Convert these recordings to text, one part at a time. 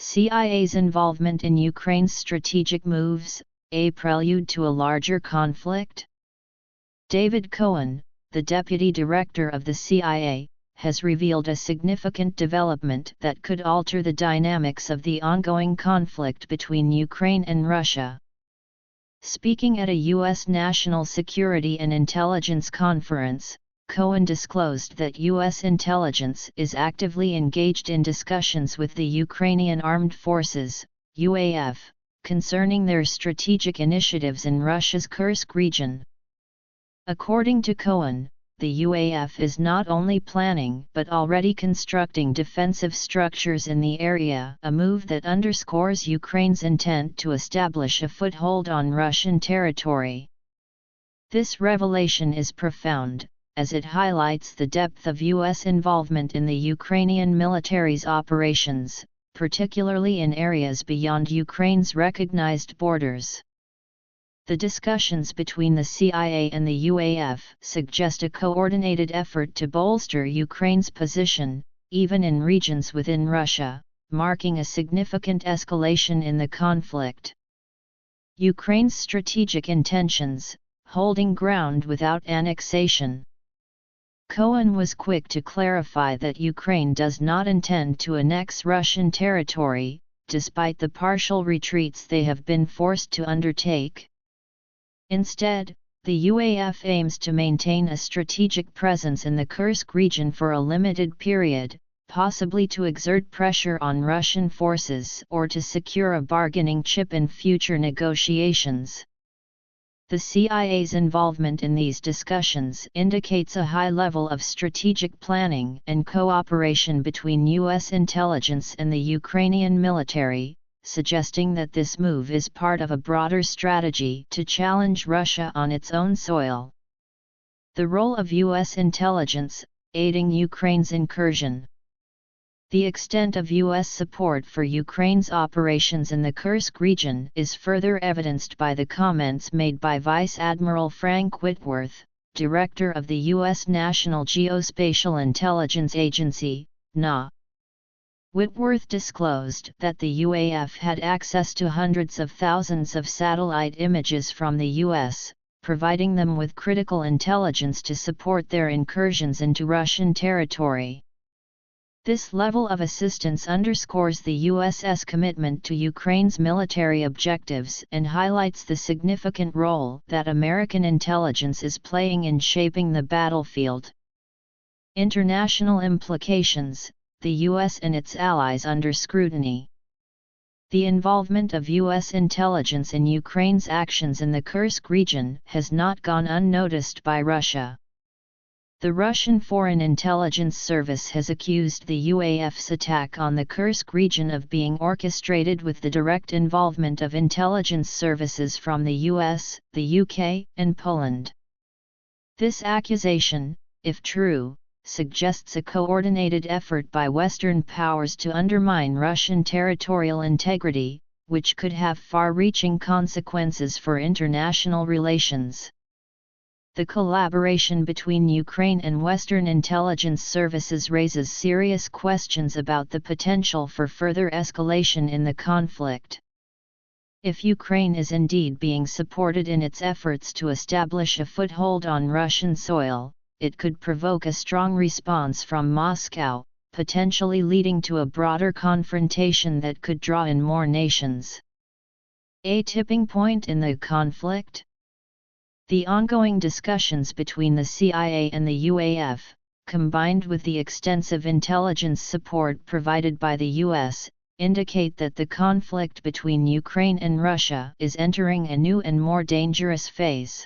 CIA's involvement in Ukraine's strategic moves, a prelude to a larger conflict? David Cohen, the deputy director of the CIA, has revealed a significant development that could alter the dynamics of the ongoing conflict between Ukraine and Russia. Speaking at a U.S. National Security and Intelligence Conference, Cohen disclosed that U.S. intelligence is actively engaged in discussions with the Ukrainian Armed Forces, UAF, concerning their strategic initiatives in Russia's Kursk region. According to Cohen, the UAF is not only planning but already constructing defensive structures in the area, a move that underscores Ukraine's intent to establish a foothold on Russian territory. This revelation is profound, as it highlights the depth of U.S. involvement in the Ukrainian military's operations, particularly in areas beyond Ukraine's recognized borders. The discussions between the CIA and the UAF suggest a coordinated effort to bolster Ukraine's position, even in regions within Russia, marking a significant escalation in the conflict. Ukraine's strategic intentions, holding ground without annexation. Cohen was quick to clarify that Ukraine does not intend to annex Russian territory, despite the partial retreats they have been forced to undertake. Instead, the UAF aims to maintain a strategic presence in the Kursk region for a limited period, possibly to exert pressure on Russian forces or to secure a bargaining chip in future negotiations. The CIA's involvement in these discussions indicates a high level of strategic planning and cooperation between U.S. intelligence and the Ukrainian military, suggesting that this move is part of a broader strategy to challenge Russia on its own soil. The role of U.S. intelligence, aiding Ukraine's incursion. The extent of U.S. support for Ukraine's operations in the Kursk region is further evidenced by the comments made by Vice Admiral Frank Whitworth, director of the U.S. National Geospatial Intelligence Agency, NA. Whitworth disclosed that the UAF had access to hundreds of thousands of satellite images from the U.S., providing them with critical intelligence to support their incursions into Russian territory. This level of assistance underscores the U.S.'s commitment to Ukraine's military objectives and highlights the significant role that American intelligence is playing in shaping the battlefield. International implications: the U.S. and its allies under scrutiny. The involvement of U.S. intelligence in Ukraine's actions in the Kursk region has not gone unnoticed by Russia. The Russian Foreign Intelligence Service has accused the UAF's attack on the Kursk region of being orchestrated with the direct involvement of intelligence services from the US, the UK, and Poland. This accusation, if true, suggests a coordinated effort by Western powers to undermine Russian territorial integrity, which could have far-reaching consequences for international relations. The collaboration between Ukraine and Western intelligence services raises serious questions about the potential for further escalation in the conflict. If Ukraine is indeed being supported in its efforts to establish a foothold on Russian soil, it could provoke a strong response from Moscow, potentially leading to a broader confrontation that could draw in more nations. A tipping point in the conflict? The ongoing discussions between the CIA and the UAF, combined with the extensive intelligence support provided by the US, indicate that the conflict between Ukraine and Russia is entering a new and more dangerous phase.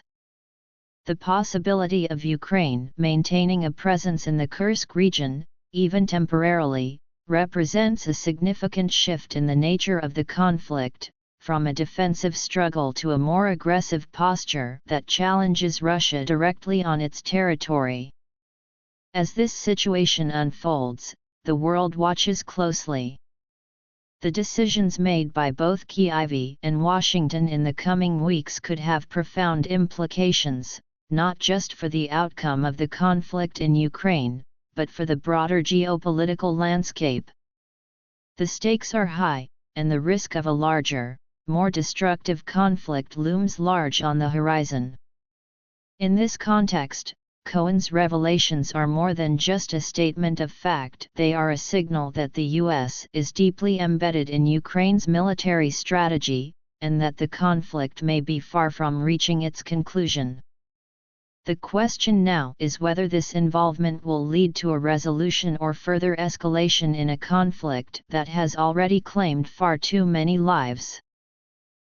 The possibility of Ukraine maintaining a presence in the Kursk region, even temporarily, represents a significant shift in the nature of the conflict, from a defensive struggle to a more aggressive posture that challenges Russia directly on its territory. As this situation unfolds, the world watches closely. The decisions made by both Kyiv and Washington in the coming weeks could have profound implications, not just for the outcome of the conflict in Ukraine, but for the broader geopolitical landscape. The stakes are high, and the risk of a larger, more destructive conflict looms large on the horizon. In this context, Cohen's revelations are more than just a statement of fact. They are a signal that the U.S. is deeply embedded in Ukraine's military strategy, and that the conflict may be far from reaching its conclusion. The question now is whether this involvement will lead to a resolution or further escalation in a conflict that has already claimed far too many lives.